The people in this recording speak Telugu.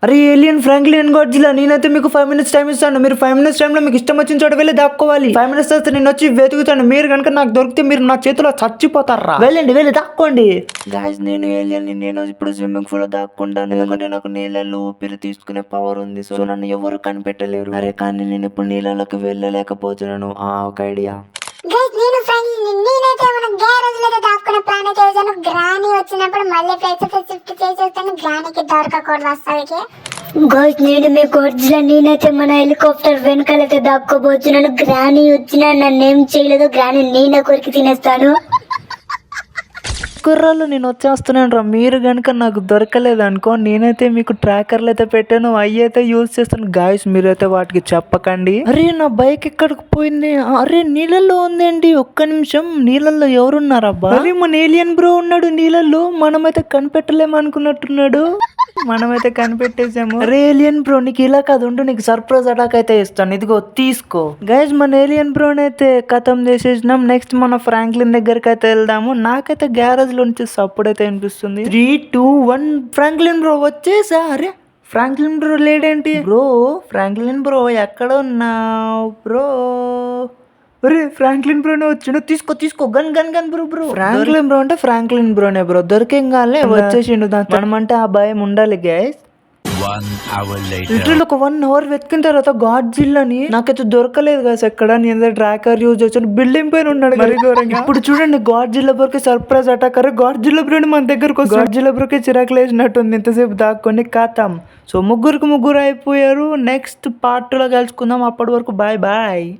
అరే ఏలియన్ ఫ్రాంక్లిన్ గాడ్జిలా, నేనైతే మీకు 5 minutes టైం ఇస్తాను. మీరు 5 minutes టైంలో మీకు ఇష్టం వచ్చిన చోట వెళ్ళి దాక్కోవాలి. 5 minutes తర్వాత నేను వచ్చి వెతుకుతాను. మీరు కనుక నాకు దొరికితే మీరు నా చేతిలో చచ్చిపోతారా. వెళ్ళి దాక్కోండి. గాయ్స్, నేను ఏలియన్ ని. నేను ఇప్పుడు స్విమ్మింగ్ పూల్ లో దాక్కుంటాను. ఎందుకంటే నాకు నీళ్ళలో ఊపిరి తీసుకునే పవర్ ఉంది. సో నన్ను ఎవరు కనిపెట్టలేరు. అరే కానీ నేను ఇప్పుడు నీళ్ళలోకి వెళ్ళలేకపోతున్నాను. ఒక ఐడియా. నేనైతే మన గ్యారేజ్ లో దాక్కునే ప్లాన్ అయితే వేసాను. గ్రానీ వచ్చినప్పుడు మళ్ళీ ప్లేస్ షిఫ్ట్ చేసేస్తాను. గ్రానీకి దొరకకూడదు అసలుకి. గైస్, నేను మీ గొడ్జిలా, నేనైతే మన హెలికాప్టర్ వెనకాలైతే దాక్కోబోతున్నాను. గ్రానీ వచ్చినా నన్ను ఏం చేయలేదు. గ్రానీ నేనే కొరికి తినేస్తాను. కుర్రాళ్ళు, నేను వచ్చేస్తున్నాను రా. మీరు కనుక నాకు దొరకలేదు అనుకో, నేనైతే మీకు ట్రాకర్లు అయితే పెట్టాను. అవి అయితే యూజ్ చేస్తాను. గాయస్, మీరైతే వాటికి చెప్పకండి. అరే నా బైక్ ఎక్కడికి పోయింది? అరే నీళ్ళల్లో ఉందేంటి? ఒక్క నిమిషం, నీళ్ళల్లో ఎవరున్నారబ్బా? అరే మన ఏలియన్ బ్రో ఉన్నాడు నీళ్ళల్లో. మనమైతే కనిపెట్టలేము అనుకున్నట్టున్నాడు. మనమైతే కనిపెట్టేసాము. అరే ఏలియన్ బ్రో, నీకు ఇలా కాదు, ఉండు, నీకు సర్ప్రైజ్ అటాక్ అయితే ఇస్తాను. ఇదిగో తీసుకో. గైజ్, మన ఏలియన్ బ్రోని అయితే ఖతం చేసేసినాం. నెక్స్ట్ మన ఫ్రాంక్లిన్ దగ్గరికి అయితే వెళ్దాము. నాకైతే గ్యారేజ్ లో నుంచి సప్పుడు అయితే అనిపిస్తుంది. 3, 2, 1 ఫ్రాంక్లిన్ బ్రో వచ్చేసా. అరే ఫ్రాంక్లిన్ బ్రో లేడేంటి? ఫ్రాంక్లిన్ బ్రో ఎక్కడ ఉన్నావు బ్రో? అరే ఫ్రాంక్లిన్ బ్రోనే వచ్చిండు. తీసుకో గన్ బ్రో. ఫ్రాంక్లిన్ బ్రో అంటే ఫ్రాంక్లిన్ బ్రోనే బ్రో. దొరికేగానే వచ్చేసిండు. మనమంటే ఆ భయం ఉండాలి గైస్. 1 hour later. లిటరల్ ఒక 1 hour వెతికిన తర్వాత గాడ్జిల్లాని నాకైతే దొరకలేదు కదా ఎక్కడ. నేను ట్రాకర్ యూజ్ చేసాను. బిల్డింగ్ పైన ఉన్నాడు మరి ఘోరంగా. ఇప్పుడు చూడండి, గాడ్జిల్లా బ్రోకి సర్ప్రైజ్ అటాక్. అరే గాడ్జిల్లా బ్రోని మన దగ్గరకు వస్తుంది. గాడ్జిల్లా బ్రోకి చిరాకు లేచినట్టుంది. ఇంతసేపు దాక్కొని కాతాం. సో ముగ్గురు అయిపోయారు. నెక్స్ట్ పార్ట్ లో కలుసుకుందాం. అప్పటి వరకు బాయ్.